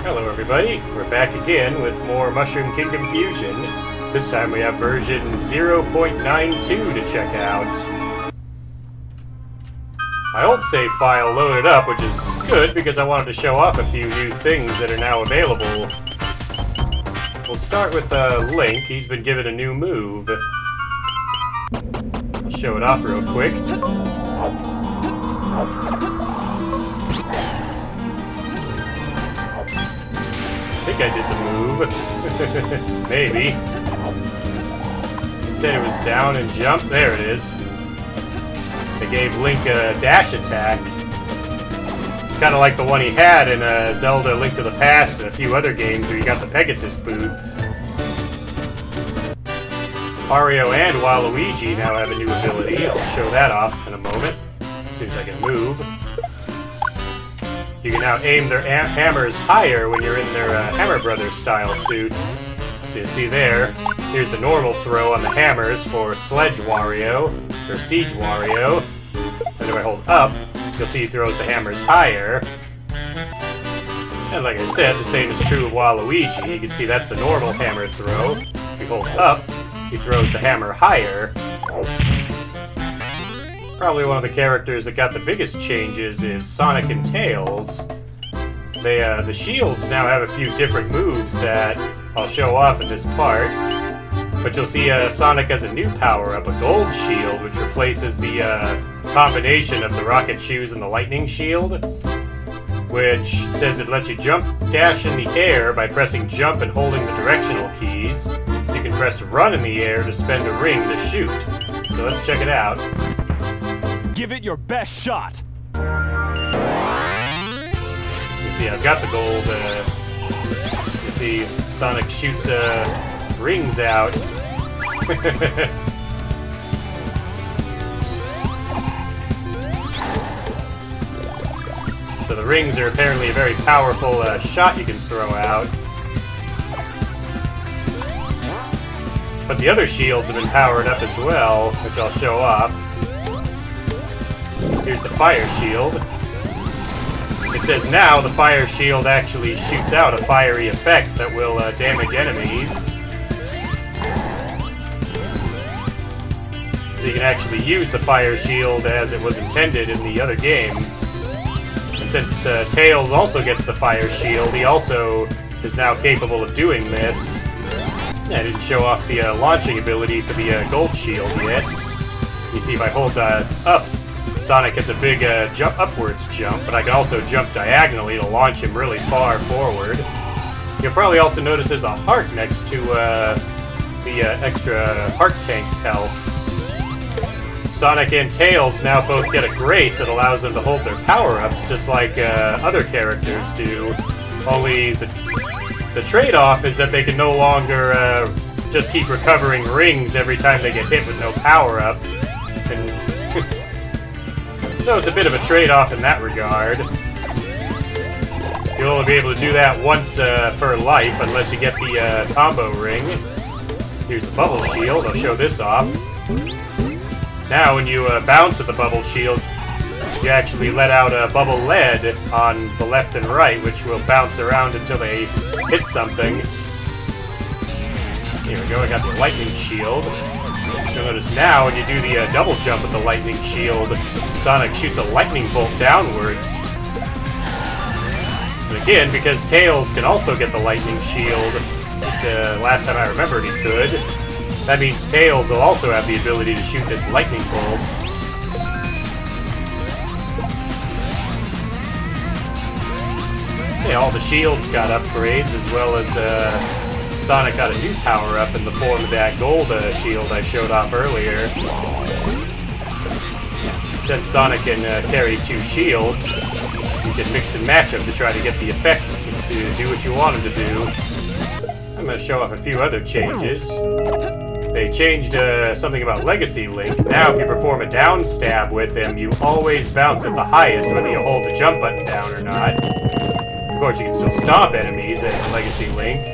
Hello everybody, we're back again with more Mushroom Kingdom Fusion. This time we have version 0.92 to check out. My old save file loaded up, which is good because I wanted to show off a few new things that are now available. We'll start with Link. He's been given a new move. I'll show it off real quick. I think I did the move. Maybe. It said it was down and jump. There it is. They gave Link a dash attack. It's kind of like the one he had in Zelda Link to the Past and a few other games where you got the Pegasus boots. Mario and Waluigi now have a new ability. I'll show that off in a moment, as soon as I can move. You can now aim their hammers higher when you're in their Hammer Brothers style suit. So you see there, here's the normal throw on the hammers for Sledge Wario, or Siege Wario. And if I hold up, you'll see he throws the hammers higher. And like I said, the same is true of Waluigi. You can see that's the normal hammer throw. If you hold up, he throws the hammer higher. Probably one of the characters that got the biggest changes is Sonic and Tails. The shields now have a few different moves that I'll show off in this part. But you'll see Sonic has a new power-up, a gold shield, which replaces the combination of the rocket shoes and the lightning shield, which says it lets you jump dash in the air by pressing jump and holding the directional keys. You can press run in the air to spend a ring to shoot. So let's check it out. Give it your best shot! You see, I've got the gold, you see Sonic shoots, rings out. So the rings are apparently a very powerful, shot you can throw out. But the other shields have been powered up as well, which I'll show off. Here's the fire shield. It says now the fire shield actually shoots out a fiery effect that will damage enemies. So you can actually use the fire shield as it was intended in the other game. And since Tails also gets the fire shield, he also is now capable of doing this. I didn't show off the launching ability for the gold shield yet. You see if I hold up, Sonic gets a big upwards jump, but I can also jump diagonally to launch him really far forward. You'll probably also notice there's a heart next to the extra heart tank health. Sonic and Tails now both get a grace that allows them to hold their power-ups just like other characters do. Only the trade-off is that they can no longer just keep recovering rings every time they get hit with no power-up. So it's a bit of a trade-off in that regard. You'll only be able to do that once per life unless you get the combo ring. Here's the bubble shield. I'll show this off. Now when you bounce with the bubble shield, you actually let out a bubble lead on the left and right, which will bounce around until they hit something. Here we go, I got the lightning shield. You'll notice now when you do the double jump with the lightning shield, Sonic shoots a lightning bolt downwards. And again, because Tails can also get the lightning shield, just last time I remembered he could, that means Tails will also have the ability to shoot this lightning bolt. Yeah, all the shields got upgrades, as well as Sonic got a new power-up in the form of that gold shield I showed off earlier. Since Sonic can carry two shields, you can mix and match them to try to get the effects to do what you want them to do. I'm going to show off a few other changes. They changed something about Legacy Link. Now if you perform a down stab with him, you always bounce at the highest, whether you hold the jump button down or not. Of course, you can still stomp enemies as Legacy Link.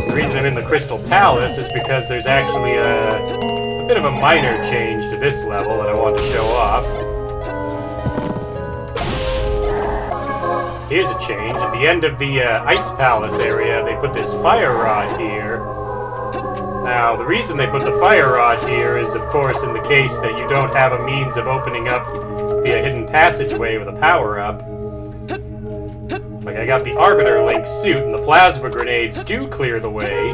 The reason I'm in the Crystal Palace is because there's actually a bit of a minor change to this level that I wanted to show off. Here's a change. At the end of the Ice Palace area, they put this fire rod here. Now, the reason they put the fire rod here is, of course, in the case that you don't have a means of opening up the hidden passageway with a power-up. Like, I got the Arbiter Link suit, and the plasma grenades do clear the way,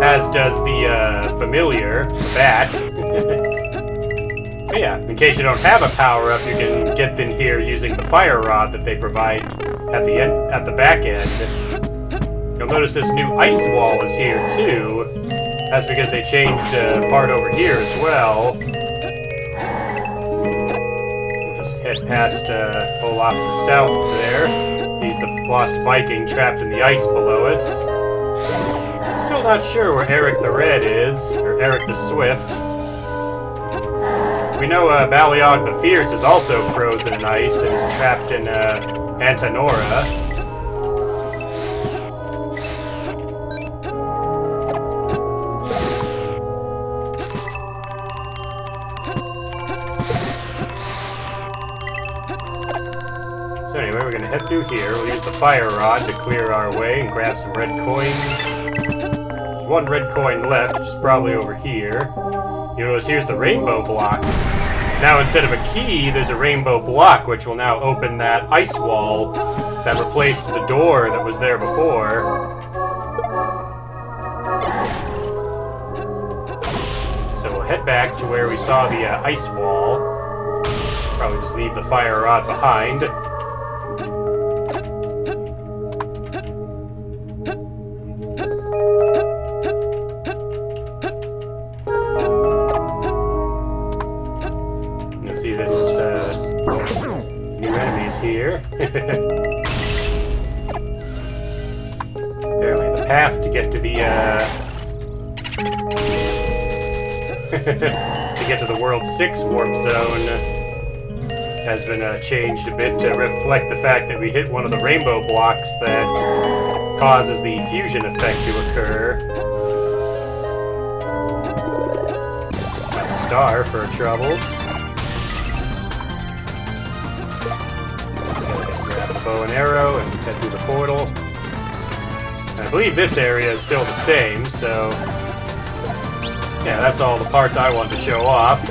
as does the familiar, the bat. But yeah, in case you don't have a power-up, you can get in here using the fire rod that they provide at the back end. You'll notice this new ice wall is here too. That's because they changed a part over here as well. We'll just head past Olaf the Stout there. He's the lost Viking trapped in the ice below us. Still not sure where Eric the Red is, or Eric the Swift. We know Baliog the Fierce is also frozen in ice and is trapped in Antanora. So anyway, we're going to head through here. We'll use the fire rod to clear our way and grab some red coins. There's one red coin left, which is probably over here. You notice here's the rainbow block. Now instead of a key, there's a rainbow block, which will now open that ice wall that replaced the door that was there before. So we'll head back to where we saw the ice wall. Probably just leave the fire rod behind. See this new enemies here. Apparently the path to get to the to get to the World 6 warp zone has been changed a bit to reflect the fact that we hit one of the rainbow blocks that causes the fusion effect to occur. A star for our troubles. Bow and arrow and head through the portal. And I believe this area is still the same, so yeah, that's all the parts I wanted to show off.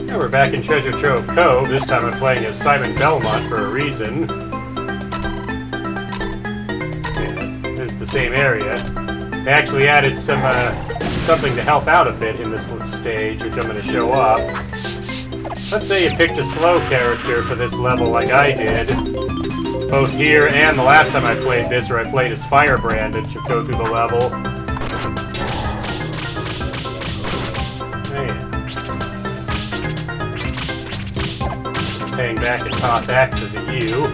Now we're back in Treasure Trove Cove. This time I'm playing as Simon Belmont for a reason. Yeah, this is the same area. They actually added some something to help out a bit in this stage, which I'm going to show off. Let's say you picked a slow character for this level like I did, both here and the last time I played this, where I played as Firebranded to go through the level. Man. Just hang back and toss axes at you.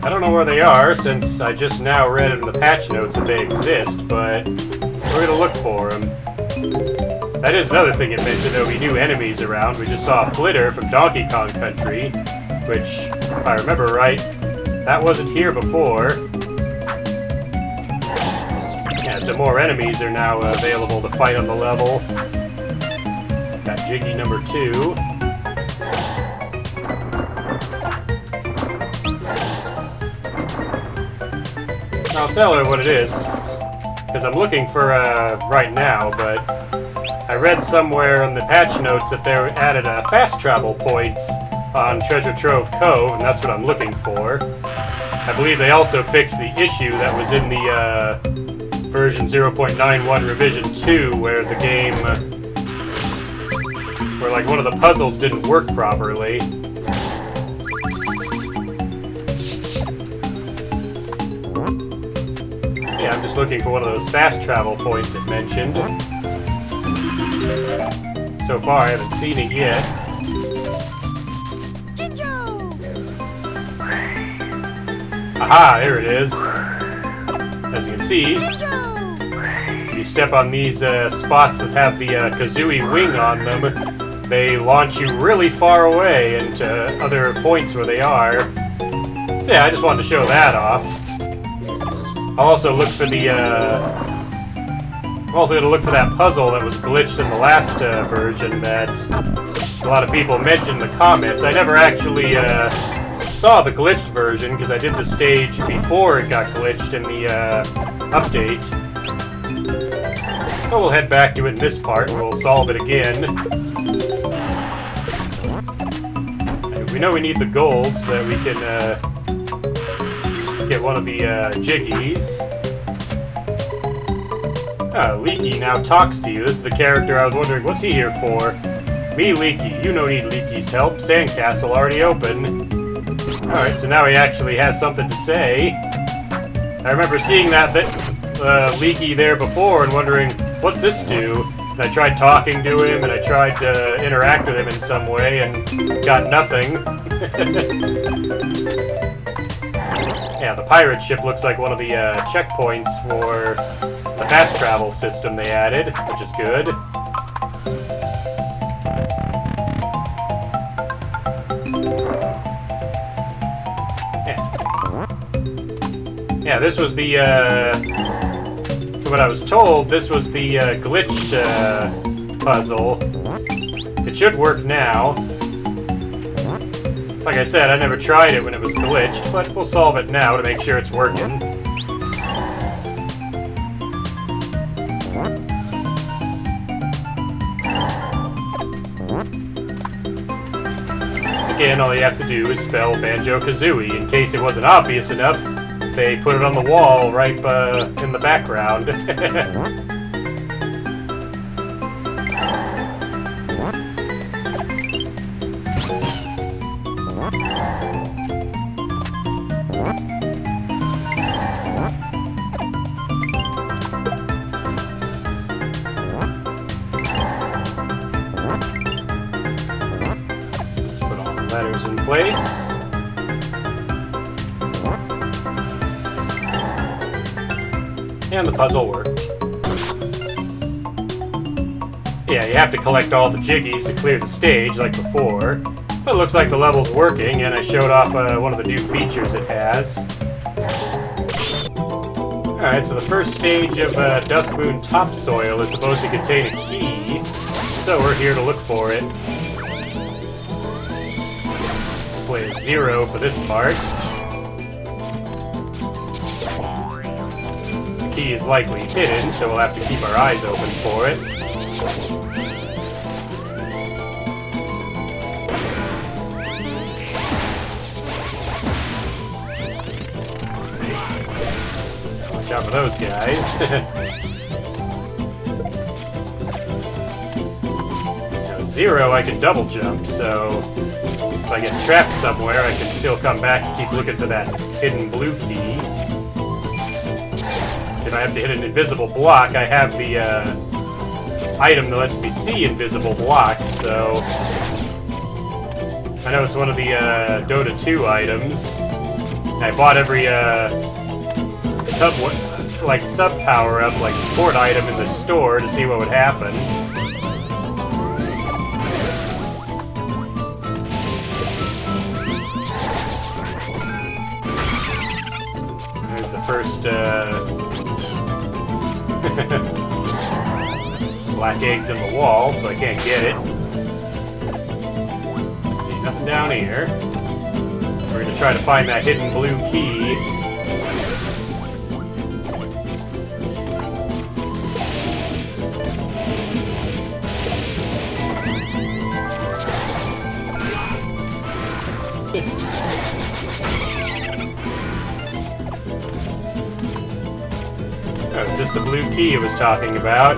I don't know where they are, since I just now read in the patch notes that they exist, but we're gonna look for them. That is another thing it mentioned, there'll be new enemies around. We just saw a Flitter from Donkey Kong Country, which, if I remember right, that wasn't here before. Yeah, so more enemies are now available to fight on the level. Got Jiggy number 2. I'll tell her what it is, because I'm looking for right now, but I read somewhere in the patch notes that they added fast travel points on Treasure Trove Cove, and that's what I'm looking for. I believe they also fixed the issue that was in the version 0.91 revision 2, where the game, where like one of the puzzles didn't work properly. Yeah, I'm just looking for one of those fast travel points it mentioned. So far, I haven't seen it yet. Aha, there it is. As you can see, if you step on these spots that have the Kazooie wing on them, they launch you really far away into other points where they are. So yeah, I just wanted to show that off. I'll also look for the I'm also going to look for that puzzle that was glitched in the last version that a lot of people mentioned in the comments. I never actually saw the glitched version because I did the stage before it got glitched in the update. But we'll head back to it in this part and we'll solve it again. We know we need the gold so that we can get one of the jiggies. Leaky now talks to you. This is the character I was wondering, what's he here for? Me, Leaky. You no need Leaky's help. Sandcastle already open. Alright, so now he actually has something to say. I remember seeing that Leaky there before and wondering, what's this do? And I tried talking to him and I tried to interact with him in some way and got nothing. Yeah, the pirate ship looks like one of the checkpoints for the fast travel system they added, which is good. Yeah, this was the, from what I was told, this was the glitched puzzle. It should work now. Like I said, I never tried it when it was glitched, but we'll solve it now to make sure it's working. Again, all you have to do is spell Banjo-Kazooie. In case it wasn't obvious enough, they put it on the wall right in the background. Letters in place. And the puzzle worked. Yeah, you have to collect all the jiggies to clear the stage like before. But it looks like the level's working, and I showed off one of the new features it has. Alright, so the first stage of Duskmoon Topsoil is supposed to contain a key, so we're here to look for it. Play a 0 for this part. The key is likely hidden, so we'll have to keep our eyes open for it. Watch out for those guys. Now 0, I can double jump, so if I get trapped somewhere, I can still come back and keep looking for that hidden blue key. If I have to hit an invisible block, I have the item that lets me see invisible blocks, so I know it's one of the Dota 2 items. I bought every sub power-up, like support item in the store to see what would happen. First black eggs in the wall, so I can't get it. Let's see, nothing down here. We're gonna try to find that hidden blue key. Oh, is this the blue key it was talking about?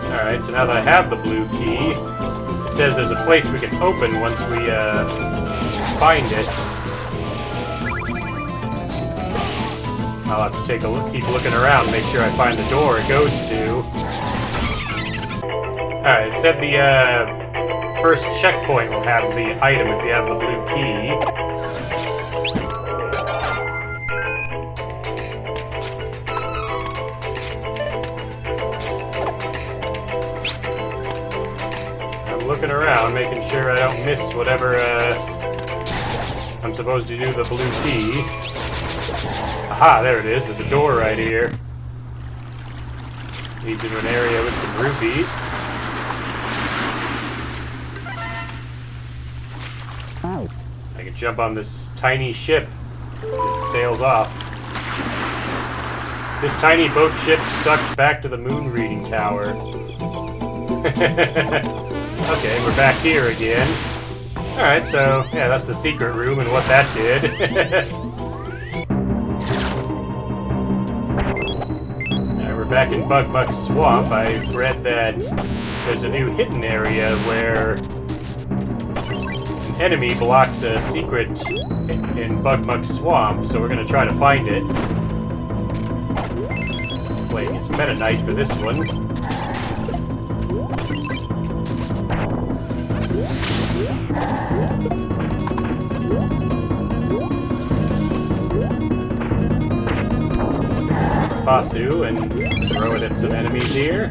Alright, so now that I have the blue key, it says there's a place we can open once we find it. I'll have to take a look, keep looking around, make sure I find the door it goes to. Alright, it said the first checkpoint will have the item if you have the blue key. I'm looking around, making sure I don't miss whatever I'm supposed to do the blue key. Aha, there it is. There's a door right here. Leads into an area with some rupees. I can jump on this tiny ship. It sails off. This tiny boat ship sucked back to the moon reading tower. Okay, we're back here again. Alright, so, yeah, that's the secret room and what that did. Alright, we're back in Bugmuck Swamp. I read that there's a new hidden area where an enemy blocks a secret in Bugmuck Swamp, so we're gonna try to find it. Playing as Meta Knight for this one. Fasu and throw it at some enemies here.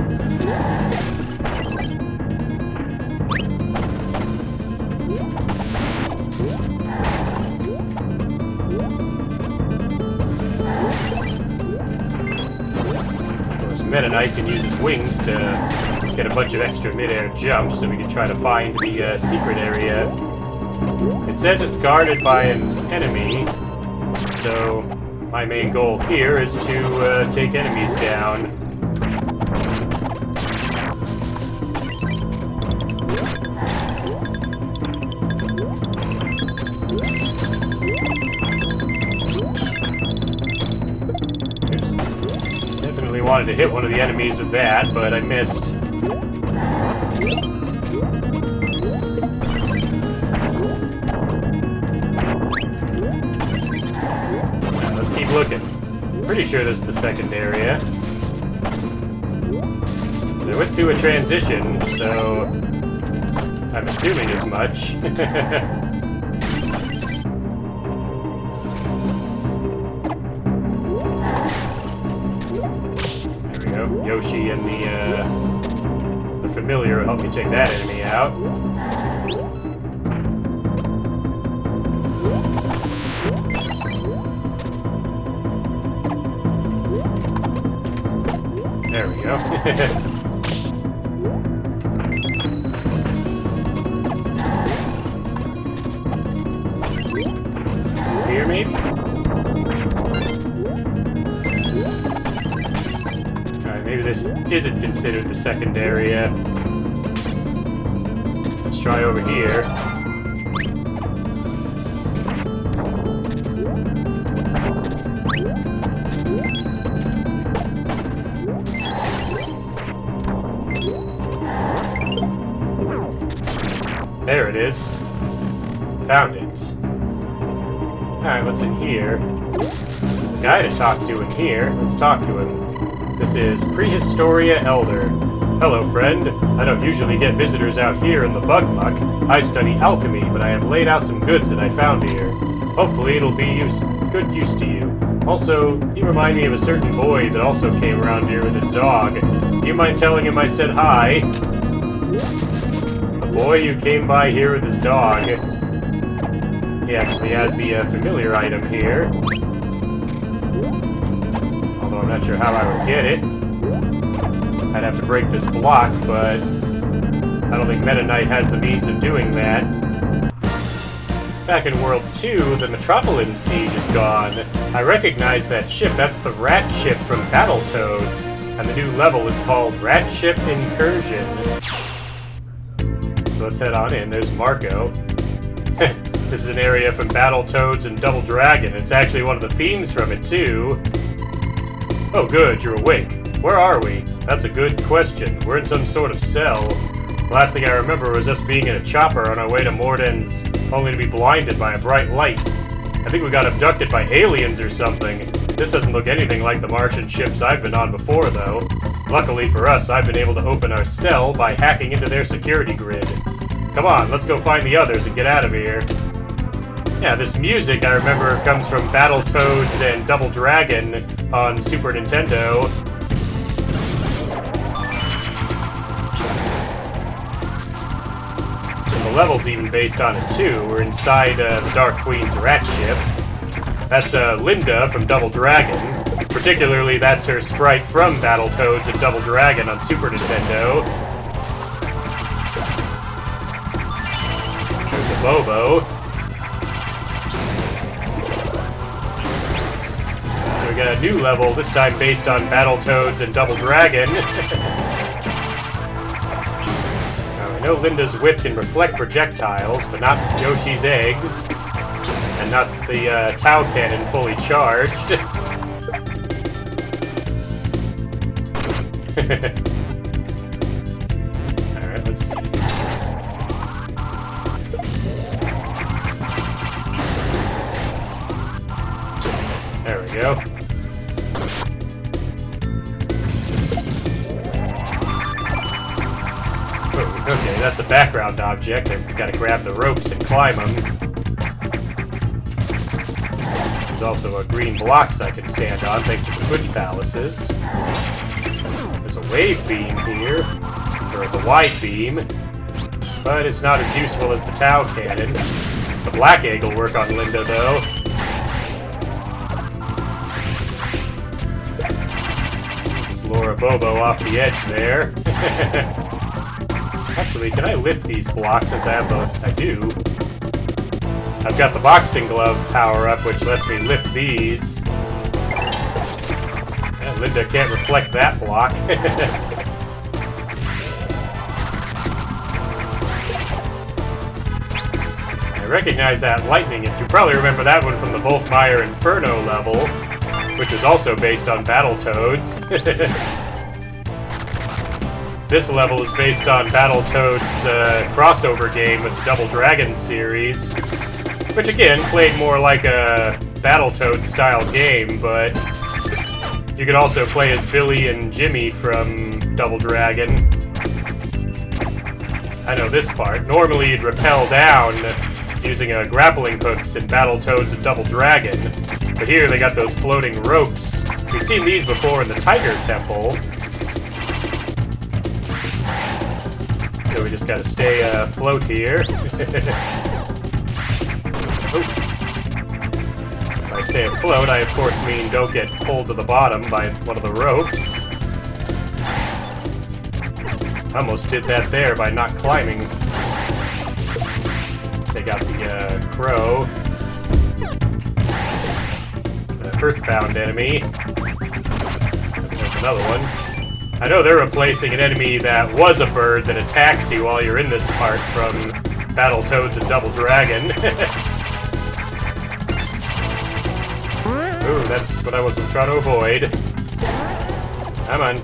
Of course, Meta Knight can use his wings to get a bunch of extra mid-air jumps so we can try to find the secret area. It says it's guarded by an enemy, so my main goal here is to take enemies down. Oops. Definitely wanted to hit one of the enemies with that, but I missed. Keep looking. Pretty sure this is the second area. I went through a transition, so I'm assuming as much. There we go. Yoshi and the familiar will help me take that enemy out. There we go. Here, maybe? Alright, maybe this isn't considered the second area. Let's try over here. There it is. Found it. Alright, what's in here? There's a guy to talk to in here. Let's talk to him. This is Prehistoria Elder. Hello, friend. I don't usually get visitors out here in the Bugmuck. I study alchemy, but I have laid out some goods that I found here. Hopefully it'll be good use to you. Also, you remind me of a certain boy that also came around here with his dog. Do you mind telling him I said hi? Boy who came by here with his dog. He actually has the familiar item here. Although I'm not sure how I would get it. I'd have to break this block, but I don't think Meta Knight has the means of doing that. Back in World 2, the Metropolitan Siege is gone. I recognize that ship. That's the rat ship from Battletoads. And the new level is called Rat Ship Incursion. So let's head on in. There's Marco. This is an area from Battletoads and Double Dragon. It's actually one of the themes from it, too. Oh, good, you're awake. Where are we? That's a good question. We're in some sort of cell. Last thing I remember was us being in a chopper on our way to Morden's, only to be blinded by a bright light. I think we got abducted by aliens or something. This doesn't look anything like the Martian ships I've been on before, though. Luckily for us, I've been able to open our cell by hacking into their security grid. Come on, let's go find the others and get out of here. Yeah, this music, I remember, comes from Battletoads and Double Dragon on Super Nintendo. The the level's even based on it too. We're inside the Dark Queen's rat ship. That's Linda from Double Dragon. Particularly, that's her sprite from Battletoads and Double Dragon on Super Nintendo. There's a Bobo. So we got a new level, this time based on Battletoads and Double Dragon. Now, I know Linda's whip can reflect projectiles, but not Yoshi's eggs. And not the Tau Cannon fully charged. Alright, let's see. There we go. Oh, okay, that's a background object. I've got to grab the ropes and climb them. There's also a green blocks I can stand on thanks to the Switch Palaces. There's a wave beam here, or the wide beam, but it's not as useful as the Tau Cannon. The black egg will work on Linda, though. Just lure a Bobo off the edge there. Actually, can I lift these blocks since I have the... I do. I've got the boxing glove power-up, which lets me lift these. And Linda can't reflect that block. I recognize that lightning. You probably remember that one from the Volkmeyer Inferno level, which was also based on Battletoads. This level is based on Battletoads' crossover game with the Double Dragon series, which again played more like a Battletoads style game, but you could also play as Billy and Jimmy from Double Dragon. I know this part. Normally you'd rappel down using grappling hooks in Battletoads and Double Dragon, but here they got those floating ropes. We've seen these before in the Tiger Temple. So we just gotta stay afloat here. If I stay afloat, I of course mean don't get pulled to the bottom by one of the ropes. I almost did that there by not climbing. They got the crow. The earthbound enemy. There's another one. I know they're replacing an enemy that was a bird that attacks you while you're in this part from Battletoads and Double Dragon. Ooh, that's what I wasn't trying to avoid. Come on.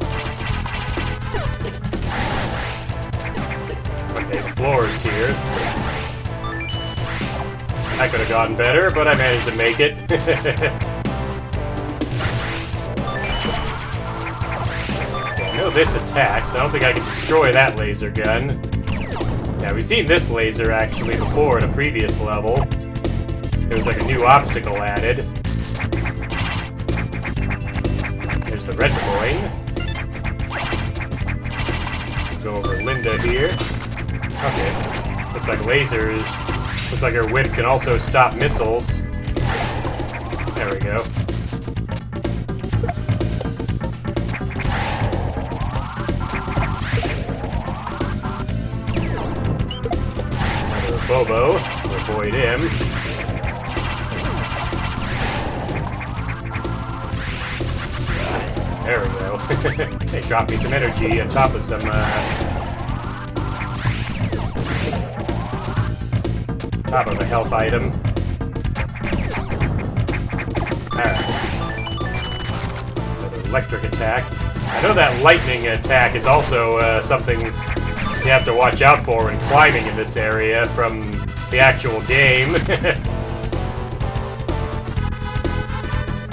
Okay, the floor is here. I could have gone better, but I managed to make it. I know this attacks. I don't think I can destroy that laser gun. Yeah, we've seen this laser actually before in a previous level. There was like a new obstacle added. There's the red coin. Go over Linda here. Okay. Looks like lasers. Looks like her whip can also stop missiles. There we go. Another Bobo. Avoid him. There we go. They dropped me some energy on top of some, top of a health item. Alright. Another electric attack. I know that lightning attack is also something you have to watch out for when climbing in this area from the actual game.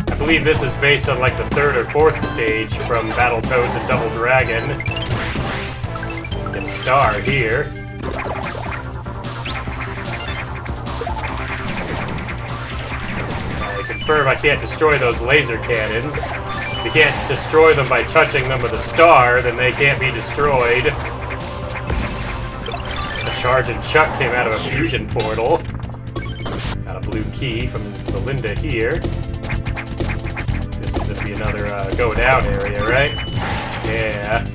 I believe this is based on like the 3rd or 4th stage from Battletoads and Double Dragon. Get a star here. I confirm I can't destroy those laser cannons. If you can't destroy them by touching them with a star, then they can't be destroyed. A Charge and Chuck came out of a fusion portal. Got a blue key from Belinda here. This is going to be another go down area, right? Yeah.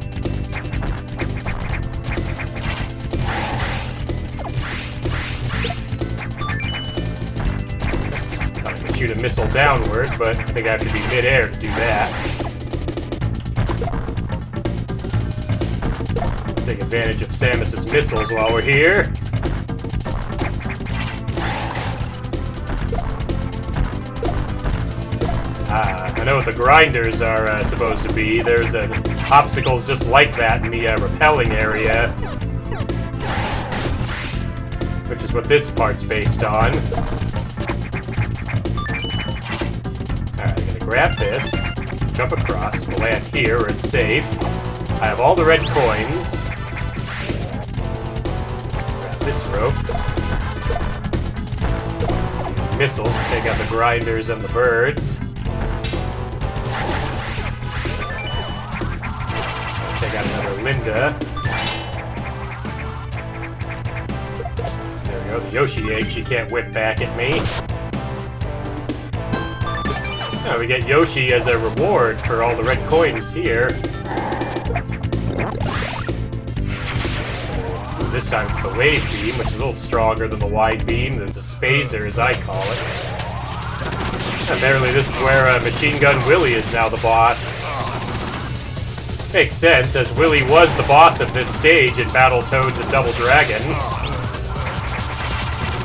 I can shoot a missile downward, but I think I have to be mid-air to do that. Take advantage of Samus's missiles while we're here. I know what the grinders are supposed to be. There's obstacles just like that in the repelling area, which is what this part's based on. Alright, I'm gonna grab this, jump across, we'll land here where it's safe. I have all the red coins. Grab this rope. Missiles to take out the grinders and the birds. Take out another Linda. There we go, the Yoshi egg, she can't whip back at me. Oh, we get Yoshi as a reward for all the red coins here. This time it's the wave beam, which is a little stronger than the wide beam. There's a spazer, as I call it. Apparently this is where Machine Gun Willie is now the boss. Makes sense, as Willie was the boss of this stage in Battletoads and Double Dragon.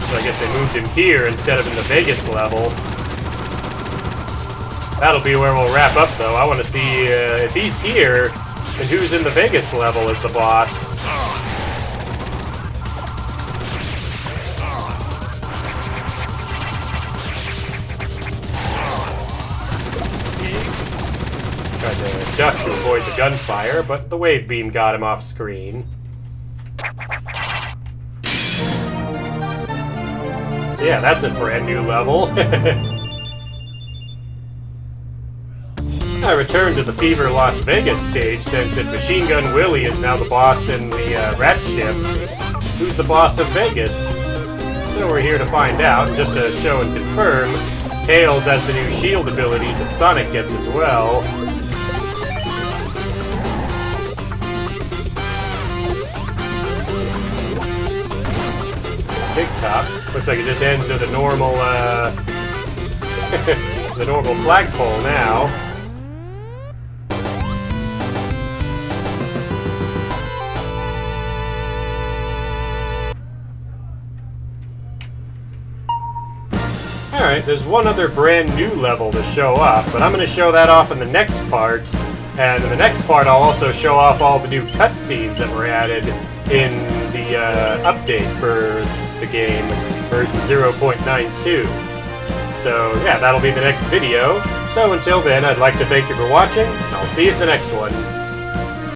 So I guess they moved him here instead of in the Vegas level. That'll be where we'll wrap up, though. I want to see if he's here, then who's in the Vegas level as the boss. Tried to duck to avoid the gunfire, but the wave beam got him off screen. So yeah, that's a brand new level. I returned to the Fever Las Vegas stage since if Machine Gun Willie is now the boss in the rat ship, who's the boss of Vegas? So we're here to find out. Just to show and confirm, Tails has the new shield abilities that Sonic gets as well. Big Top. Looks like it just ends at the normal, the normal flagpole now. Alright, there's one other brand new level to show off, but I'm going to show that off in the next part. And in the next part, I'll also show off all the new cutscenes that were added in the update for the game, version 0.92. So, yeah, that'll be the next video. So until then, I'd like to thank you for watching, and I'll see you in the next one.